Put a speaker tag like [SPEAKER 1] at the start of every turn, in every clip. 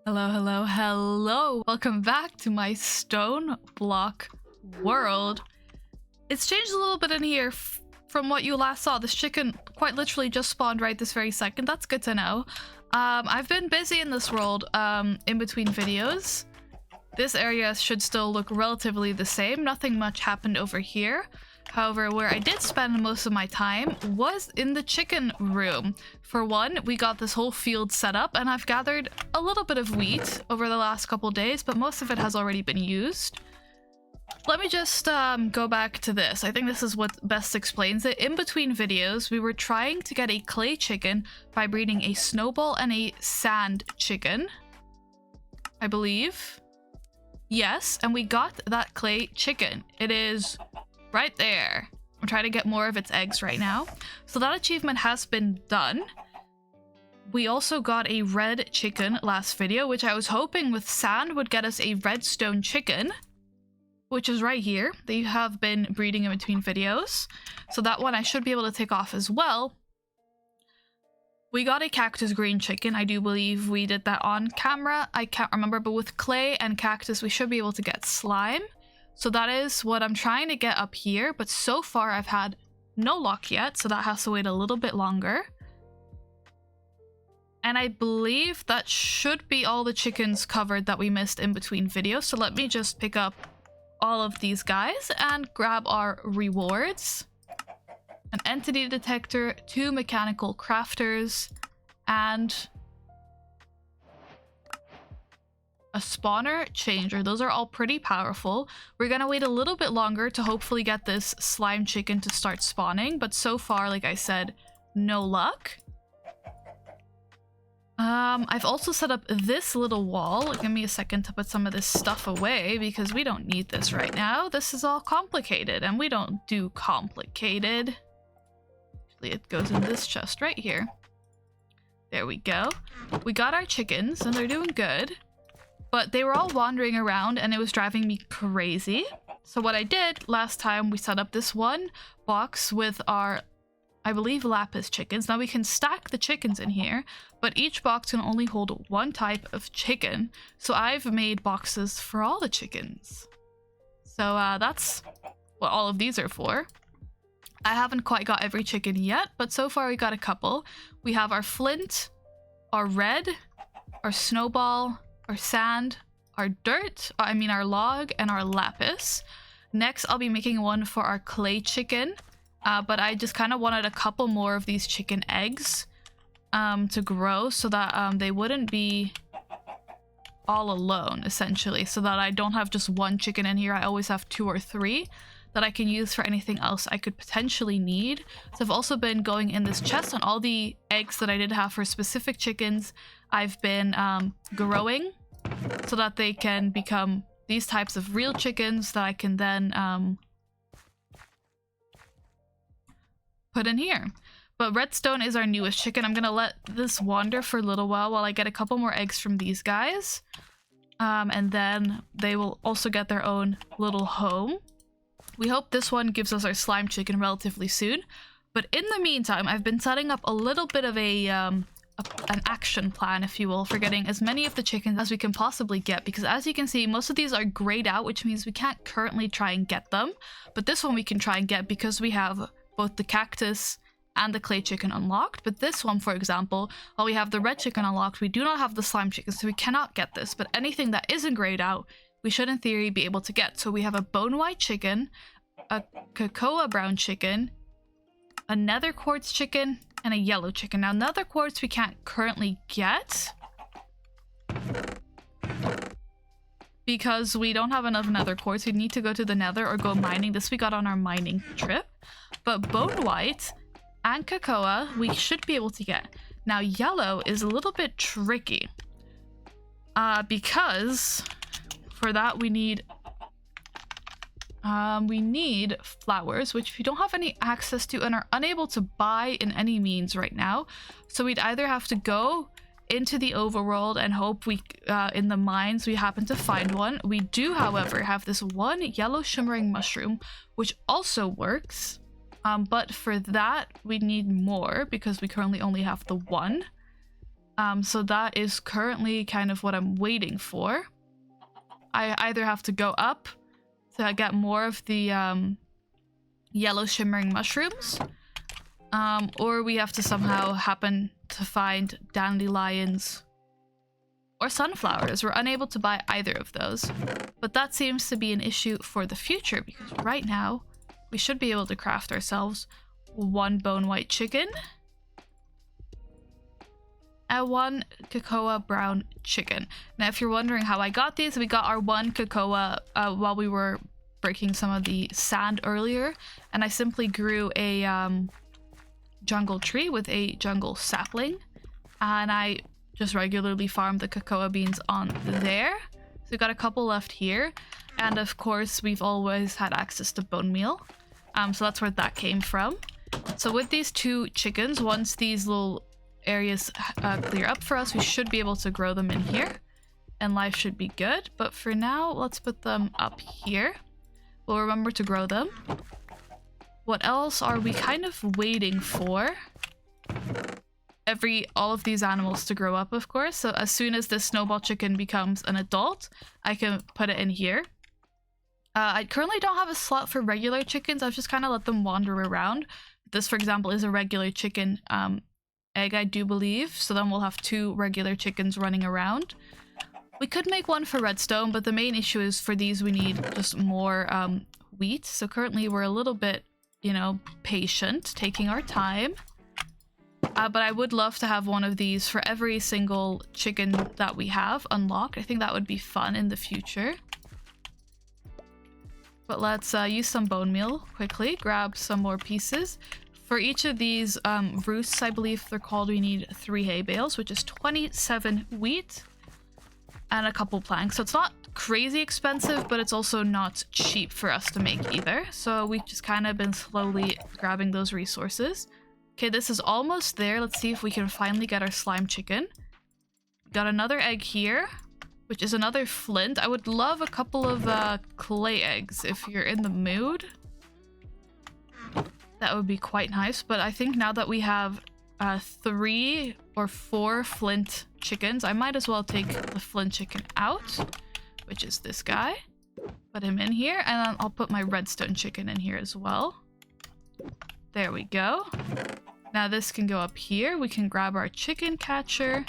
[SPEAKER 1] Hello, hello, hello. Welcome back to my StoneBlock world. It's changed a little bit in here from what you last saw. This chicken quite literally just spawned right this very second. That's good to know. I've been busy in this world in between videos. This area should still look relatively the same. Nothing much happened over here. However, where I did spend most of my time was in the chicken room. For one, we got this whole field set up and I've gathered a little bit of wheat over the last couple days, but most of it has already been used. Let me just go back to this. I think this is what best explains it. In between videos, we were trying to get a clay chicken by breeding a snowball and a sand chicken, I believe. Yes, and we got that clay chicken. It is right there. I'm trying to get more of its eggs right now. So that achievement has been done. We also got a red chicken last video, which I was hoping with sand would get us a redstone chicken, which is right here. They have been breeding in between videos. So that one I should be able to take off as well. We got a cactus green chicken. I do believe we did that on camera. I can't remember, but with clay and cactus, we should be able to get slime. So that is what I'm trying to get up here, but so far I've had no luck yet, so that has to wait a little bit longer. And I believe that should be all the chickens covered that we missed in between videos. So let me just pick up all of these guys and grab our rewards. An entity detector, 2 mechanical crafters, and a spawner changer. Those are all pretty powerful. We're gonna wait a little bit longer to hopefully get this slime chicken to start spawning, but so far, like I said, no luck. I've also set up this little wall. Give me a second to put some of this stuff away because we don't need this right now. This is all complicated and we don't do complicated. Actually, it goes in this chest right here. There we go. We got our chickens and they're doing good. But they were all wandering around and it was driving me crazy. So what I did last time, we set up this one box with our, I believe, lapis chickens. Now we can stack the chickens in here, but each box can only hold one type of chicken. So I've made boxes for all the chickens. So that's what all of these are for. I haven't quite got every chicken yet, but so far we got a couple. We have our flint, our red, our snowball, our sand, our dirt, our log, and our lapis. Next, I'll be making one for our clay chicken, but I just kind of wanted a couple more of these chicken eggs to grow so that they wouldn't be all alone, essentially, so that I don't have just one chicken in here. I always have 2 or 3 that I can use for anything else I could potentially need. So I've also been going in this chest on all the eggs that I did have for specific chickens. I've been growing so that they can become these types of real chickens that I can then put in here. But redstone is our newest chicken. I'm gonna let this wander for a little while I get a couple more eggs from these guys. And then they will also get their own little home. We hope this one gives us our slime chicken relatively soon. But in the meantime, I've been setting up a little bit of an action plan, if you will, for getting as many of the chickens as we can possibly get, because as you can see, most of these are grayed out, which means we can't currently try and get them, but this one we can try and get because we have both the cactus and the clay chicken unlocked. But this one, for example, while we have the red chicken unlocked, we do not have the slime chicken, so we cannot get this. But anything that isn't grayed out, we should in theory be able to get. So we have a bone white chicken, a cocoa brown chicken, a nether quartz chicken, and a yellow chicken. Now, nether quartz we can't currently get because we don't have enough nether quartz. We need to go to the nether or go mining. This we got on our mining trip. But bone white and cocoa we should be able to get. Now, yellow is a little bit tricky because for that we need flowers, which we don't have any access to and are unable to buy in any means right now. So we'd either have to go into the overworld and hope we in the mines we happen to find one. We do, however, have this one yellow shimmering mushroom, which also works. But for that, we need more because we currently only have the one. So that is currently kind of what I'm waiting for. I either have to go up to get more of the yellow shimmering mushrooms, or we have to somehow happen to find dandelions or sunflowers. We're unable to buy either of those, but that seems to be an issue for the future because right now we should be able to craft ourselves 1 bone white chicken and 1 cocoa brown chicken. Now, if you're wondering how I got these, we got our 1 cocoa while we were breaking some of the sand earlier, and I simply grew a jungle tree with a jungle sapling, and I just regularly farmed the cocoa beans on there. So we got a couple left here, and of course we've always had access to bone meal, so that's where that came from. So with these 2 chickens, once these little areas clear up for us, we should be able to grow them in here and life should be good. But for now, let's put them up here. We'll remember to grow them. What else are we kind of waiting for? All of these animals to grow up, of course. So as soon as this snowball chicken becomes an adult, I can put it in here. I currently don't have a slot for regular chickens. I've just kind of let them wander around. This, for example, is a regular chicken egg, I do believe. So then we'll have 2 regular chickens running around. We could make 1 for redstone, but the main issue is for these we need just more wheat. So currently we're a little bit, you know, patient, taking our time. But I would love to have 1 of these for every single chicken that we have unlocked. I think that would be fun in the future. But let's use some bone meal quickly, grab some more pieces. For each of these roosts, I believe they're called, we need 3 hay bales, which is 27 wheat and a couple planks. So it's not crazy expensive, but it's also not cheap for us to make either. So we've just kind of been slowly grabbing those resources. Okay, this is almost there. Let's see if we can finally get our slime chicken. Got another egg here, which is another flint. I would love a couple of clay eggs if you're in the mood. That would be quite nice, but I think now that we have 3 or 4 flint chickens, I might as well take the flint chicken out, which is this guy. Put him in here, and then I'll put my redstone chicken in here as well. There we go. Now this can go up here. We can grab our chicken catcher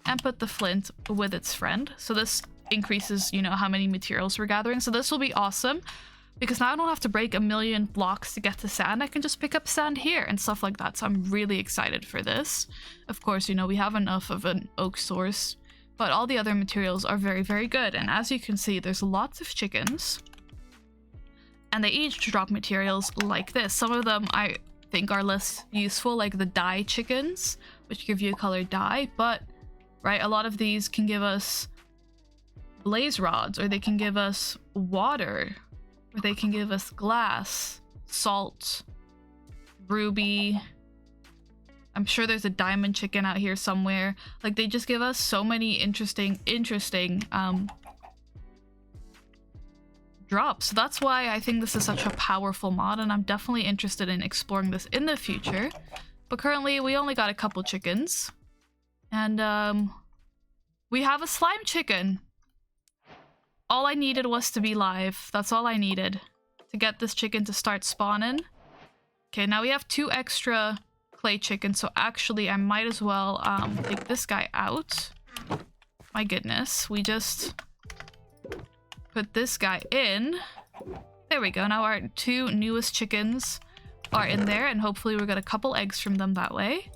[SPEAKER 1] and put the flint with its friend. So this increases, you know, how many materials we're gathering. So this will be awesome because now I don't have to break a million blocks to get to sand. I can just pick up sand here and stuff like that. So I'm really excited for this. Of course, you know, we have enough of an oak source, but all the other materials are very, very good. And as you can see, there's lots of chickens and they each drop materials like this. Some of them I think are less useful, like the dye chickens, which give you a colored dye, but right, a lot of these can give us blaze rods, or they can give us water, or they can give us glass, salt, ruby. I'm sure there's a diamond chicken out here somewhere. Like, they just give us so many interesting drops. So that's why I think this is such a powerful mod, and I'm definitely interested in exploring this in the future. But currently we only got a couple chickens, and we have a slime chicken. All I needed was to be live. That's all I needed to get this chicken to start spawning. Okay, now we have 2 extra clay chickens, so actually I might as well take this guy out. My goodness, we just put this guy in. There we go. Now our 2 newest chickens are in there, and hopefully we'll get a couple eggs from them that way.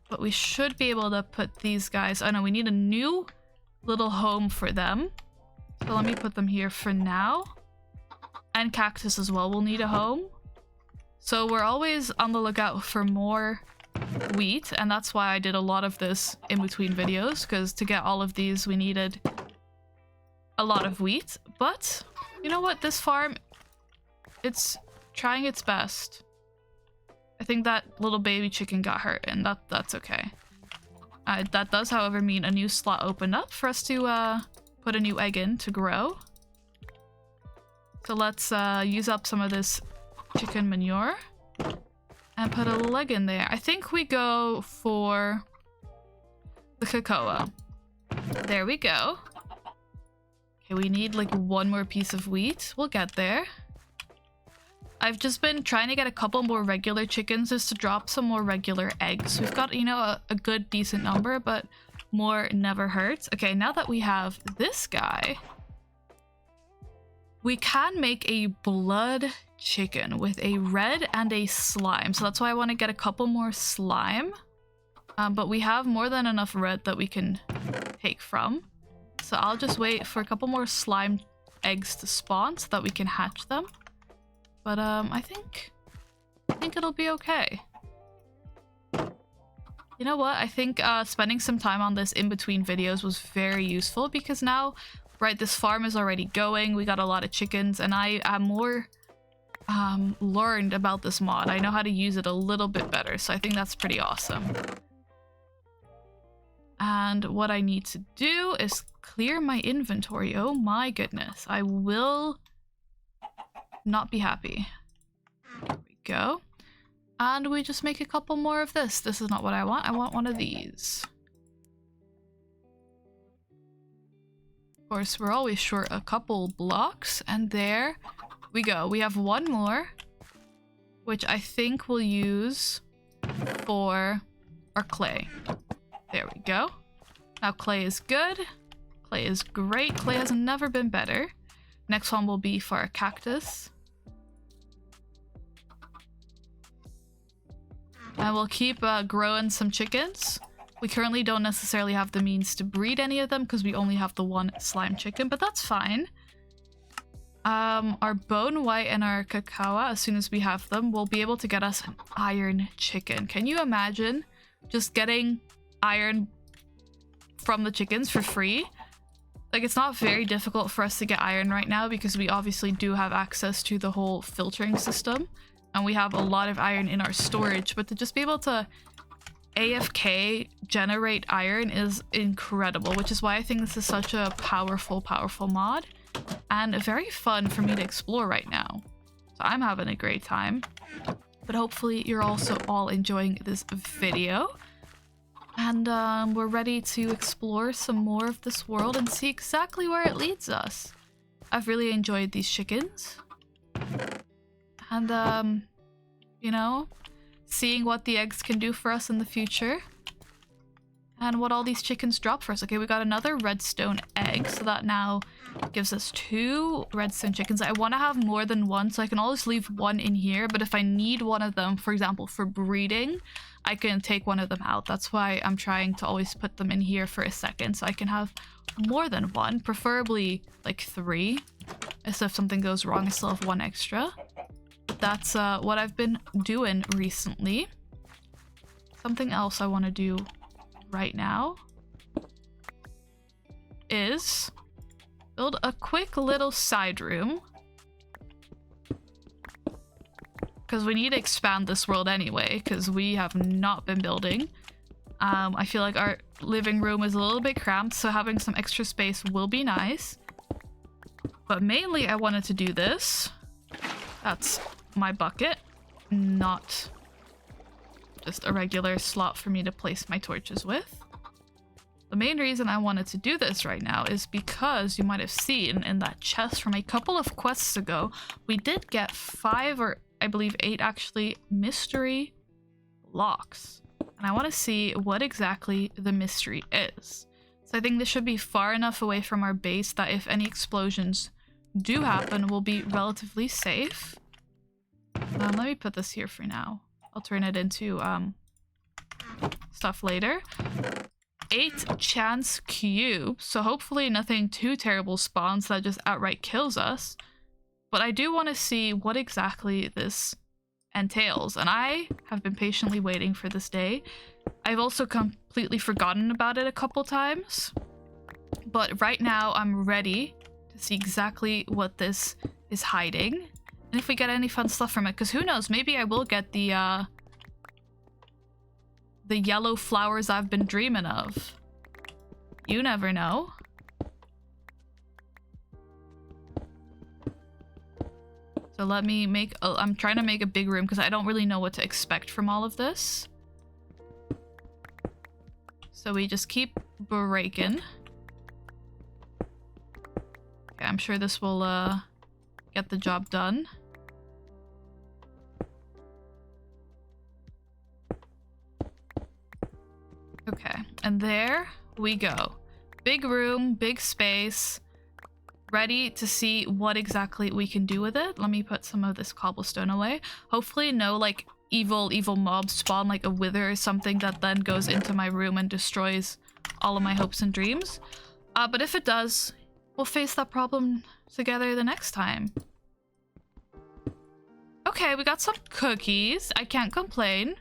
[SPEAKER 1] But we should be able to put these guys... Oh no, we need a new little home for them. So let me put them here for now. And cactus as well will need a home. So we're always on the lookout for more wheat, and that's why I did a lot of this in between videos, because to get all of these we needed a lot of wheat. But you know what, this farm, it's trying its best. I think that little baby chicken got hurt, and that's okay. That does, however, mean a new slot opened up for us to put a new egg in to grow. So let's use up some of this chicken manure and put a leg in there. I think we go for the cocoa. There we go. Okay, we need like one more piece of wheat. We'll get there. I've just been trying to get a couple more regular chickens just to drop some more regular eggs. We've got, you know, a good decent number, but more never hurts. Okay, now that we have this guy, we can make a blood chicken with a red and a slime. So that's why I want to get a couple more slime. But we have more than enough red that we can take from. So I'll just wait for a couple more slime eggs to spawn so that we can hatch them. But I think it'll be okay. You know what? I think spending some time on this in between videos was very useful because now, right, this farm is already going. We got a lot of chickens and I am more learned about this mod. I know how to use it a little bit better, so I think that's pretty awesome. And what I need to do is clear my inventory. Oh my goodness. I will not be happy. There we go. And we just make a couple more of this. This is not what I want. I want one of these. Of course, we're always short a couple blocks. And there we go. We have one more, which I think we'll use for our clay. There we go. Now clay is good. Clay is great. Clay has never been better. Next one will be for our cactus. And we'll keep growing some chickens. We currently don't necessarily have the means to breed any of them because we only have the one slime chicken, but that's fine. Our bone white and our cacao, as soon as we have them, will be able to get us an iron chicken. Can you imagine just getting iron from the chickens for free? Like, it's not very difficult for us to get iron right now because we obviously do have access to the whole filtering system and we have a lot of iron in our storage, but to just be able to AFK generate iron is incredible, which is why I think this is such a powerful mod and very fun for me to explore right now. So I'm having a great time, but hopefully you're also all enjoying this video. And we're ready to explore some more of this world and see exactly where it leads us. I've really enjoyed these chickens. And, you know, seeing what the eggs can do for us in the future. And what all these chickens drop for us. Okay, we got another redstone egg, so that now gives us 2 redstone chickens. I want to have more than one, so I can always leave one in here, but if I need one of them, for example, for breeding, I can take one of them out. That's why I'm trying to always put them in here for a second, so I can have more than one, preferably like 3. So if something goes wrong, I still have 1 extra. But that's what I've been doing recently. Something else I want to do right now is build a quick little side room, because we need to expand this world anyway, because we have not been building. I feel like our living room is a little bit cramped, so having some extra space will be nice. But mainly I wanted to do this. That's my bucket, not just a regular slot for me to place my torches with. The main reason I wanted to do this right now is because you might have seen in that chest from a couple of quests ago, we did get 5 or I believe 8 actually mystery locks. And I want to see what exactly the mystery is. So I think this should be far enough away from our base that if any explosions do happen, we'll be relatively safe. Let me put this here for now. I'll turn it into stuff later. 8 chance cubes, so hopefully nothing too terrible spawns that just outright kills us. But I do want to see what exactly this entails, and I have been patiently waiting for this day. I've also completely forgotten about it a couple times, but right now I'm ready to see exactly what this is hiding, and if we get any fun stuff from it, because who knows, maybe I will get the yellow flowers I've been dreaming of. You never know. So let me make, I'm trying to make a big room because I don't really know what to expect from all of this. So we just keep breaking. Okay, I'm sure this will get the job done. Okay, and there we go. Big room, big space. Ready to see what exactly we can do with it. Let me put some of this cobblestone away. Hopefully no like evil mobs spawn like a wither or something that then goes into my room and destroys all of my hopes and dreams. But if it does, we'll face that problem together the next time. Okay, we got some cookies. I can't complain.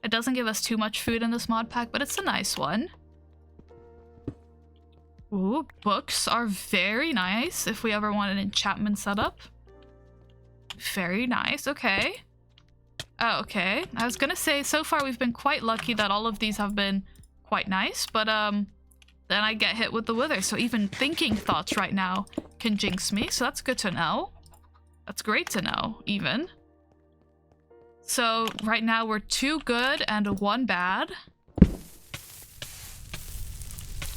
[SPEAKER 1] It doesn't give us too much food in this mod pack, but it's a nice one. Ooh, books are very nice if we ever want an enchantment setup. Very nice, okay. Oh, okay. I was gonna say, so far we've been quite lucky that all of these have been quite nice, but then I get hit with the wither, so even thinking thoughts right now can jinx me, so that's good to know. That's great to know, even. So right now we're 2 good and 1 bad.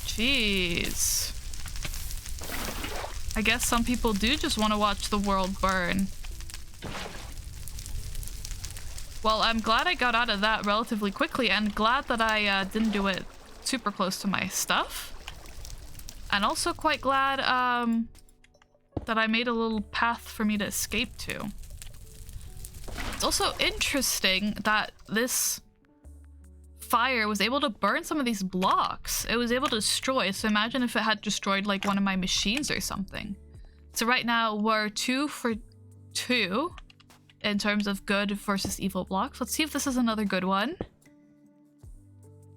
[SPEAKER 1] Jeez. I guess some people do just want to watch the world burn. Well, I'm glad I got out of that relatively quickly and glad that I didn't do it super close to my stuff. And also quite glad that I made a little path for me to escape to. It's also interesting that this fire was able to burn some of these blocks. It was able to destroy, so imagine if it had destroyed like one of my machines or something. So right now we're 2 for 2 in terms of good versus evil blocks. Let's see if this is another good one.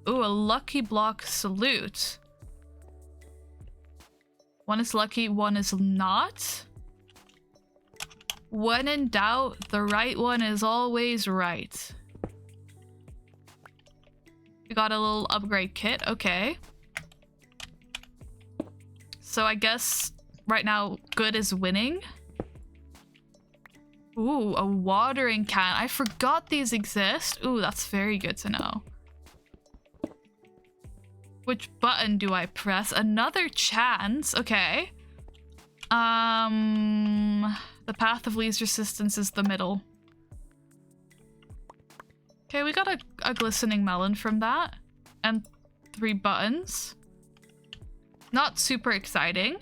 [SPEAKER 1] Ooh, a lucky block salute. One is lucky, one is not. When in doubt, the right one is always right. We got a little upgrade kit, okay. So I guess right now good is winning. Ooh, a watering can. I forgot these exist. Ooh, that's very good to know. Which button do I press? Another chance, okay. The path of least resistance is the middle. Okay, we got a glistening melon from that. And 3 buttons. Not super exciting.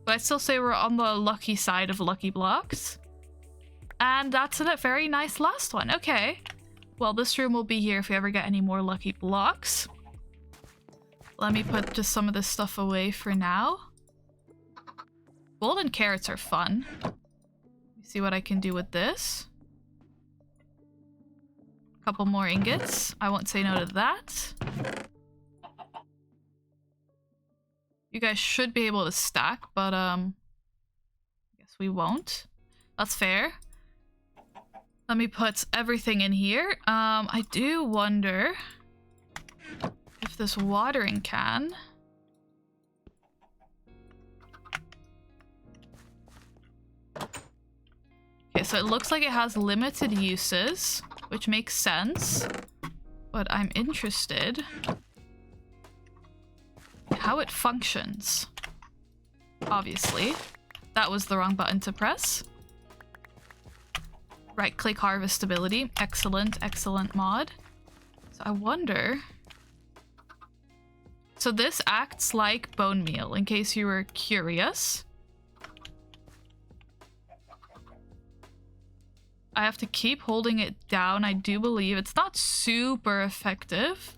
[SPEAKER 1] But I still say we're on the lucky side of lucky blocks. And that's a very nice last one. Okay. Well, this room will be here if we ever get any more lucky blocks. Let me put just some of this stuff away for now. Golden carrots are fun. Let me see what I can do with this. Couple more ingots. I won't say no to that. You guys should be able to stack, but I guess we won't. That's fair. Let me put everything in here. I do wonder if this watering can. Okay, so it looks like it has limited uses, which makes sense, but I'm interested in how it functions. Obviously, that was the wrong button to press. Right-click harvestability. Excellent, excellent mod. So I wonder... So this acts like bone meal, in case you were curious. I have to keep holding it down, I do believe. It's not super effective.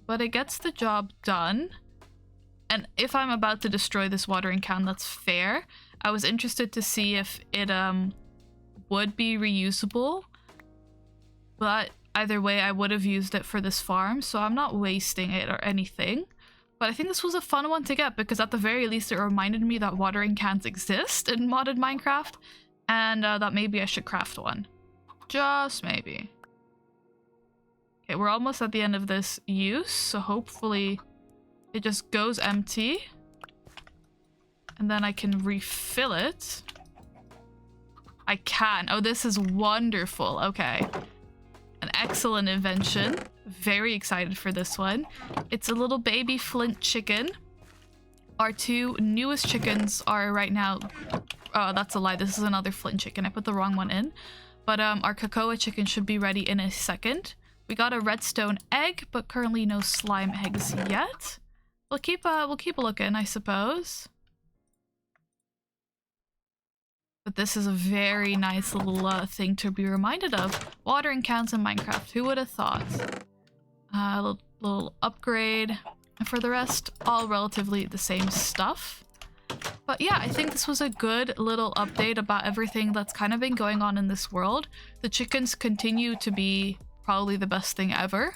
[SPEAKER 1] But it gets the job done. And if I'm about to destroy this watering can, that's fair. I was interested to see if it would be reusable. But either way, I would have used it for this farm, so I'm not wasting it or anything. But I think this was a fun one to get because at the very least it reminded me that watering cans exist in modded Minecraft and that maybe I should craft one. Just maybe. Okay, we're almost at the end of this use, so hopefully it just goes empty. And then I can refill it. I can. Oh, this is wonderful. Okay. An excellent invention. Very excited for this one. It's a little baby flint chicken. Our two newest chickens are right now... Oh, that's a lie. This is another flint chicken. I put the wrong one in. But our cocoa chicken should be ready in a second. We got a redstone egg, but currently no slime eggs yet. We'll keep looking, I suppose. But this is a very nice little thing to be reminded of. Watering cans in Minecraft. Who would have thought? Little upgrade. And for the rest, all relatively the same stuff. But yeah, I think this was a good little update about everything that's kind of been going on in this world. The chickens continue to be probably the best thing ever.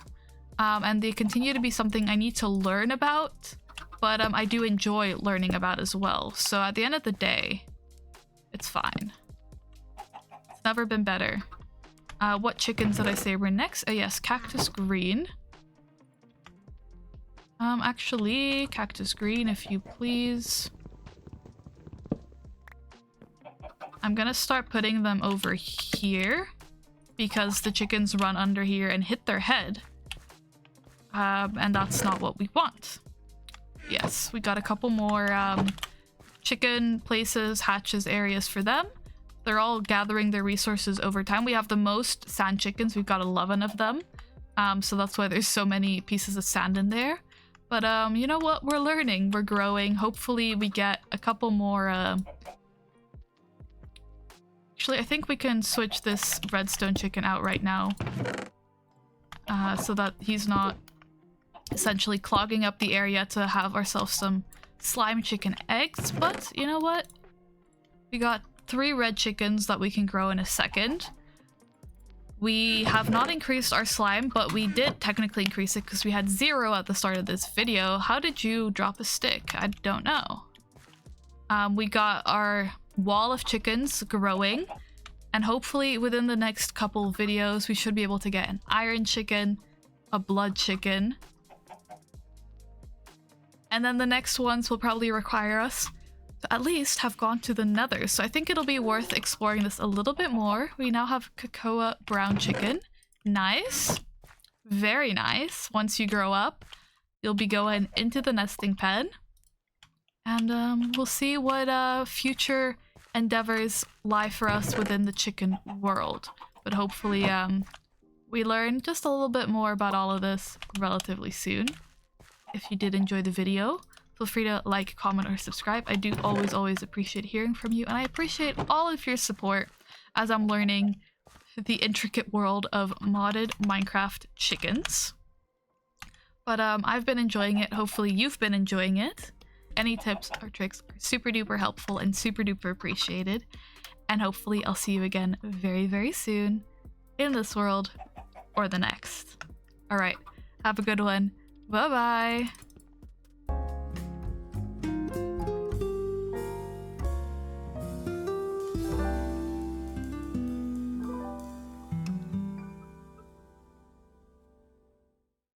[SPEAKER 1] And they continue to be something I need to learn about. But I do enjoy learning about as well. So at the end of the day, it's fine. It's never been better. What chickens did I say were next? Oh yes, cactus green. Actually, cactus green, if you please. I'm gonna start putting them over here because the chickens run under here and hit their head. And that's not what we want. Yes, we got a couple more chicken places, hatches, areas for them. They're all gathering their resources over time. We have the most sand chickens. We've got 11 of them. So that's why there's so many pieces of sand in there. But you know what? We're learning. We're growing. Hopefully we get a couple more... Actually, I think we can switch this redstone chicken out right now. So that he's not essentially clogging up the area to have ourselves some slime chicken eggs. But you know what? We got 3 red chickens that we can grow in a second. We have not increased our slime, but we did technically increase it because we had 0 at the start of this video. How did you drop a stick? I don't know. We got our wall of chickens growing, and hopefully within the next couple videos we should be able to get an iron chicken, a blood chicken, and then the next ones will probably require us to at least have gone to the nether. So I think it'll be worth exploring this a little bit more. We now have cocoa brown chicken. Nice. Very nice. Once you grow up, you'll be going into the nesting pen. And we'll see what future endeavors lie for us within the chicken world. But hopefully we learn just a little bit more about all of this relatively soon. If you did enjoy the video, feel free to like, comment, or subscribe. I do always appreciate hearing from you, and I appreciate all of your support as I'm learning the intricate world of modded Minecraft chickens. But I've been enjoying it. Hopefully you've been enjoying it. Any tips or tricks are super duper helpful and super duper appreciated. And hopefully I'll see you again very soon in this world or the next. Alright, have a good one. Bye bye!